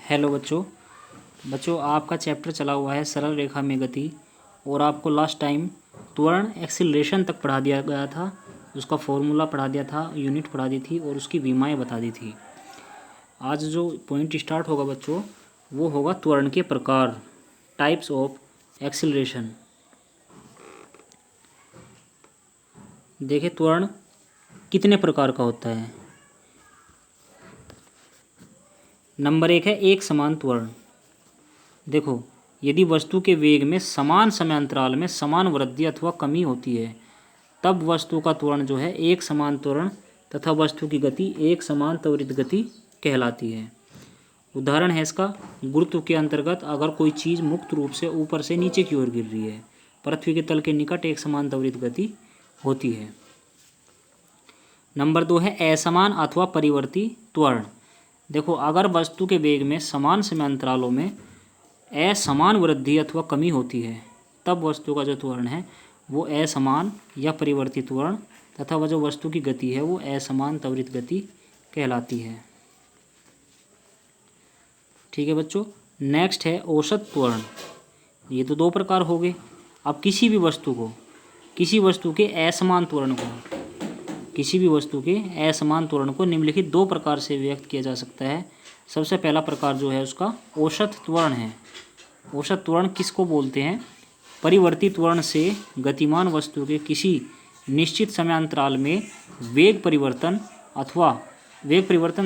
Hello बच्चों। आपका chapter चला हुआ है सरल रेखा में गति, और आपको लास्ट टाइम त्वरण एक्सीलरेशन तक पढ़ा दिया गया था। उसका फॉर्मूला पढ़ा दिया था, यूनिट पढ़ा दी थी और उसकी विमाएँ बता दी थी। आज जो पॉइंट स्टार्ट होगा बच्चों, वो होगा त्वरण के प्रकार, टाइप्स ऑफ एक्सीलरेशन। देखिए त्वरण कितने प्रकार का होता है। नंबर 1 है एक समान त्वरण। देखो, यदि वस्तु के वेग में समान समयांतराल में समान वृद्धि अथवा कमी होती है, तब वस्तु का त्वरण जो है एक समान त्वरण तथा वस्तु की गति एक समान त्वरित गति कहलाती है। उदाहरण है इसका, गुरुत्व के अंतर्गत अगर कोई चीज़ मुक्त रूप से ऊपर से नीचे की ओर गिर रही है, पृथ्वी के तल के निकट एक समान त्वरित गति होती है। नंबर 2 है असमान अथवा परिवर्ती त्वरण। देखो, अगर वस्तु के वेग में समान समयांतरालों में असमान वृद्धि अथवा कमी होती है, तब वस्तु का जो त्वरण है वो असमान या परिवर्ती त्वरण तथा वह जो वस्तु की गति है वो असमान त्वरित गति कहलाती है। ठीक है बच्चों। नेक्स्ट है औसत त्वरण। ये तो दो प्रकार हो गए। अब किसी भी वस्तु के असमान त्वरण को निम्नलिखित दो प्रकार से व्यक्त किया जा सकता है। सबसे पहला प्रकार जो है उसका औसत त्वरण है। औसत त्वरण किसको बोलते हैं? परिवर्ती त्वरण से गतिमान वस्तु के किसी निश्चित समयांतराल में वेग परिवर्तन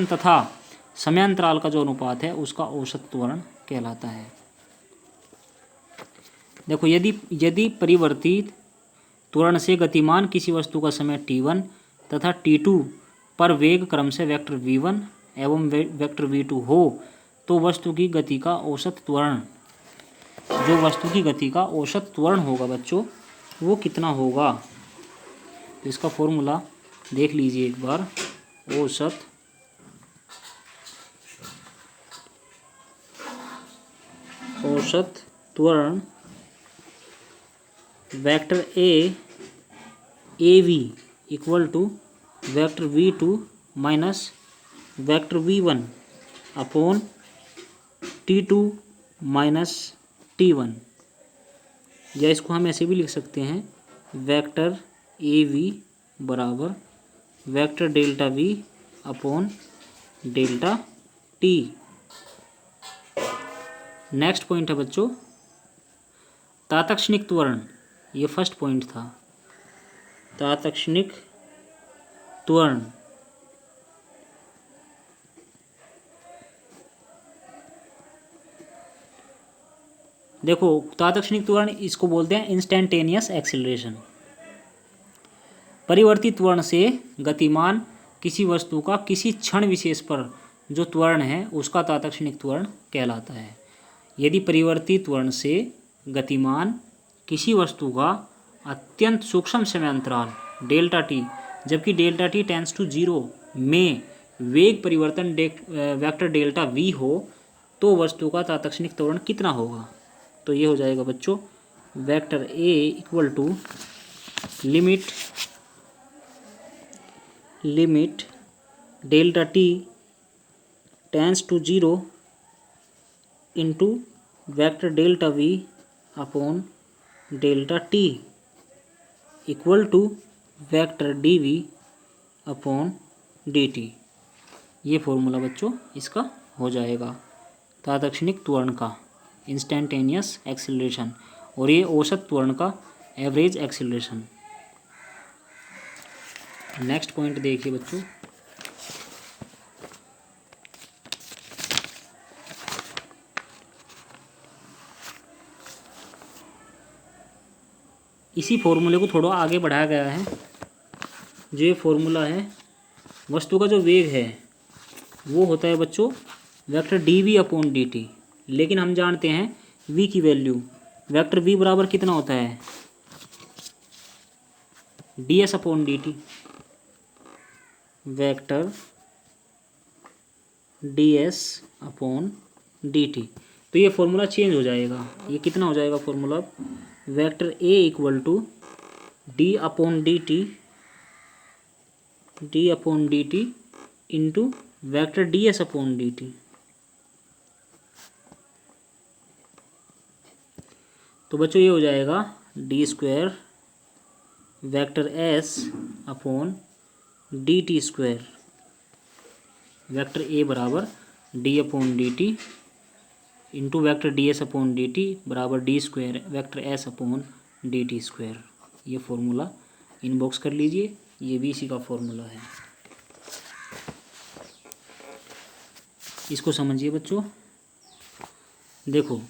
तथा समयांतराल का जो अनुपात है उसका औसत त्वरण कहलाता है। देखो, यदि परिवर्तित त्वरण से गतिमान किसी वस्तु का समय t1 तथा t2 पर वेग क्रम से वेक्टर v1 एवं वेक्टर v2 हो, तो वस्तु की गति का औसत त्वरण होगा बच्चों, वो कितना होगा? तो इसका फॉर्मूला देख लीजिए एक बार। औसत त्वरण vector AV equal to vector V2 minus vector V1 upon T2 minus T1, या इसको हम ऐसे भी लिख सकते हैं, वेक्टर AV बराबर vector delta V upon delta T। Next point है बच्चों तात्क्षणिक त्वरण। ये फर्स्ट पॉइंट था, तात्क्षणिक त्वरण। देखो, तात्क्षणिक त्वरण इसको बोलते हैं इंस्टेंटेनियस एक्सीलरेशन। परिवर्ती त्वरण से गतिमान किसी वस्तु का किसी क्षण विशेष पर जो त्वरण है उसका तात्क्षणिक त्वरण कहलाता है। यदि परिवर्ती त्वरण से गतिमान किसी वस्तु का अत्यंत सूक्ष्म समयांतराल डेल्टा टी, जबकि डेल्टा टी टेंड्स टू 0 में वेग परिवर्तन वेक्टर डेल्टा वी हो, तो वस्तु का तात्क्षणिक त्वरण कितना होगा? तो ये हो जाएगा बच्चों vector A equal to limit delta T tends to 0 into vector delta V upon delta T equal to vector D V upon D T. ये फॉर्मूला बच्चों इसका हो जाएगा तात्क्षणिक त्वरण का, इंस्टेंटेनियस एक्सीलरेशन, और ये औसत त्वरण का एवरेज एक्सीलरेशन। नेक्स्ट पॉइंट देखिए बच्चों, इसी फॉर्मूले को थोड़ा आगे बढ़ाया गया है। जो ये फॉर्मूला है, वस्तु का जो वेग है वो होता है बच्चों vector D V upon D T, लेकिन हम जानते हैं v की वैल्यू, वेक्टर v बराबर कितना होता है? ds upon D T, vector ds upon D T. तो ये फॉर्मूला चेंज हो जाएगा। ये कितना हो जाएगा formula? Vector a equal to d upon D T into vector ds upon D T. तो बच्चों ये हो जाएगा D square vector S upon D T square, vector A बराबर D upon D T into vector D S upon D T बराबर D square vector S upon D T square. ये formula inbox कर लीजिए, ये भी इसी का formula है। इसको समझिए बच्चों। देखो,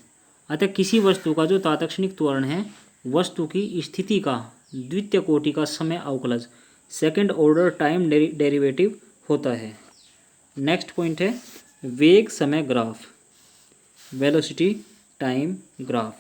अतः किसी वस्तु का जो तात्क्षणिक त्वरण है वस्तु की स्थिति का द्वितीय कोटि का समय अवकलज सेकंड ऑर्डर टाइम डेरिवेटिव होता है। नेक्स्ट पॉइंट है वेग समय ग्राफ, वेलोसिटी टाइम ग्राफ।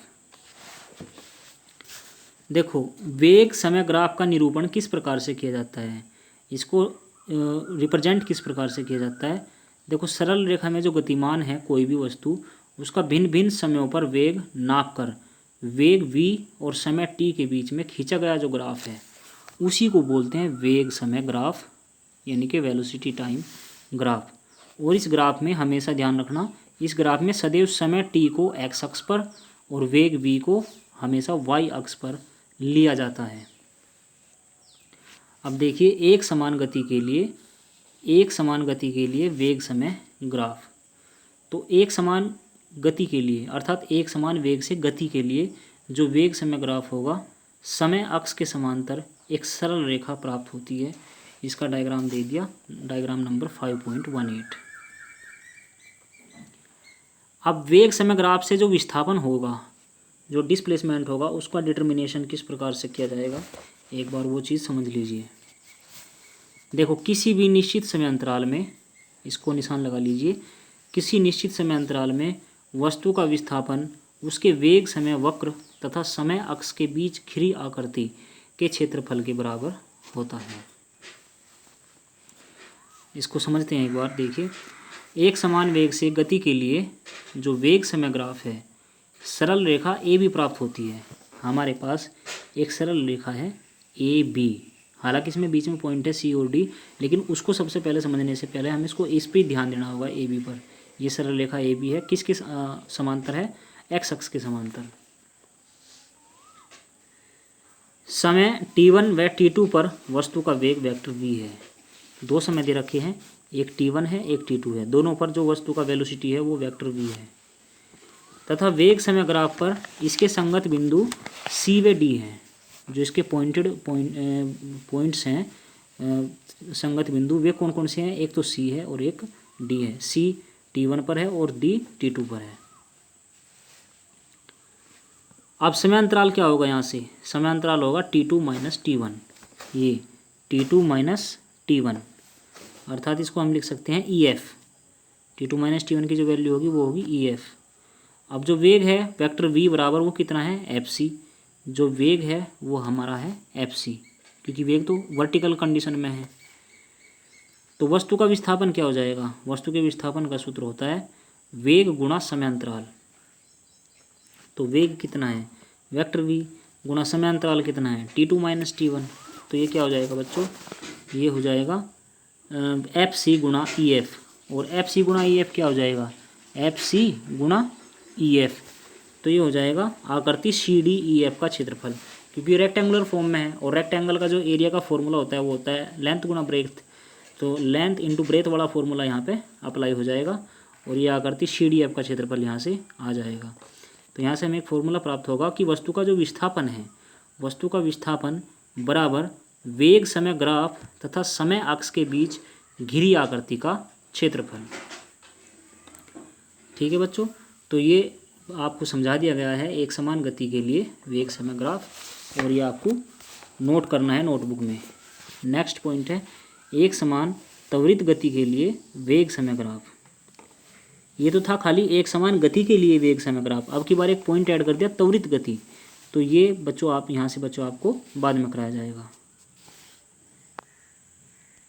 देखो, वेग समय ग्राफ का निरूपण किस प्रकार से किया जाता है, इसको रिप्रेजेंट किस प्रकार से किया जाता है। देखो, सरल रेखा में जो गतिमान है कोई भी वस्तु, उसका भिन्न भिन्न समयों पर वेग नापकर वेग v और समय t के बीच में खींचा गया जो ग्राफ है उसी को बोलते हैं वेग समय ग्राफ, यानी कि वेलोसिटी टाइम ग्राफ। और इस ग्राफ में हमेशा ध्यान रखना, इस ग्राफ में सदैव समय t को x अक्ष पर और वेग v को हमेशा y अक्ष पर लिया जाता है। अब देखिए, एक समान गति के लिए वेग समय ग्राफ। तो एक समान गति के लिए अर्थात एक समान वेग से गति के लिए जो वेग समय ग्राफ होगा, समय अक्ष के समांतर एक सरल रेखा प्राप्त होती है। इसका डायग्राम दे दिया, डायग्राम नंबर 5.18। अब वेग समय ग्राफ से जो विस्थापन होगा, जो डिस्प्लेसमेंट होगा, उसका डिटर्मिनेशन किस प्रकार से किया जाएगा, एक बार वो चीज़ समझ लीजिए। देखो, किसी भी निश्चित समय अंतराल में, इसको निशान लगा लीजिए, किसी निश्चित समय अंतराल में वस्तु का विस्थापन उसके वेग समय वक्र तथा समय अक्ष के बीच घिरी आकृति के क्षेत्रफल के बराबर होता है। इसको समझते हैं एक बार। देखिए, एक समान वेग से गति के लिए जो वेग समय ग्राफ है, सरल रेखा ए बी प्राप्त होती है। हमारे पास एक सरल रेखा है ए बी, हालांकि इसमें बीच में पॉइंट है सी और डी, लेकिन उसको सबसे पहले समझने से पहले हम इसको इस पर ध्यान देना होगा, ए बी पर। ये सरल रेखा ए बी है, किसके समांतर है, एक्स अक्ष के समांतर। समय t1 व t2 पर वस्तु का वेग वेक्टर v है। दो समय दे रखे हैं, एक t1 है एक t2 है, दोनों पर जो वस्तु का वेलोसिटी है वो वेक्टर v है। तथा वेग समय ग्राफ पर इसके संगत बिंदु c व d हैं, जो इसके पॉइंट्स हैं संगत बिंदु, वे कौन कौन से हैं, एक तो c है और एक d है। c t1 पर है और d t2 पर है। अब समय अंतराल क्या होगा, यहाँ से समय अंतराल होगा t2 माइनस t1, ये t2 माइनस t1, अर्थात इसको हम लिख सकते हैं EF। t2 माइनस t1 की जो वैल्यू होगी वो होगी EF। अब जो वेग है वेक्टर v बराबर वो कितना है, FC। जो वेग है वो हमारा है FC, क्योंकि वेग तो वर्टिकल कंडीशन में है। तो वस्तु का विस्थापन क्या हो जाएगा, वस्तु के विस्थापन का सूत्र होता है वेग गुणा समय अंतराल। तो वेग कितना है, वेक्टर v गुणा समय अंतराल कितना है, t2 माइनस t1। तो ये क्या हो जाएगा बच्चों, ये हो जाएगा FC गुणा EF, और FC गुणा EF क्या हो जाएगा, FC गुणा EF। तो ये हो जाएगा आकृति CDEF का क्षेत्रफल, क्योंकि रेक्टेंगुलर फॉर्म में है और रेक्टेंगल का जो एरिया का फॉर्मूला होता है वो होता है लेंथ गुणा ब्रेथ। तो लेंथ इंटू ब्रेथ वाला फॉर्मूला यहाँ पे अप्लाई हो जाएगा और ये आकृति CDF का क्षेत्रफल यहाँ से आ जाएगा। तो यहाँ से हमें एक फॉर्मूला प्राप्त होगा कि वस्तु का जो विस्थापन है, वस्तु का विस्थापन बराबर वेग समय ग्राफ तथा समय अक्ष के बीच घिरी आकृति का क्षेत्रफल। ठीक है बच्चों, तो ये आपको समझा दिया गया है एक समान गति के लिए वेग समय ग्राफ, और ये आपको नोट करना है नोटबुक में। नेक्स्ट पॉइंट है एक समान त्वरित गति के लिए वेग समय ग्राफ। ये तो था खाली एक समान गति के लिए वेग समय ग्राफ, अब की बार एक पॉइंट ऐड कर दिया त्वरित गति। तो ये बच्चों आप यहाँ से बच्चों आपको बाद में कराया जाएगा।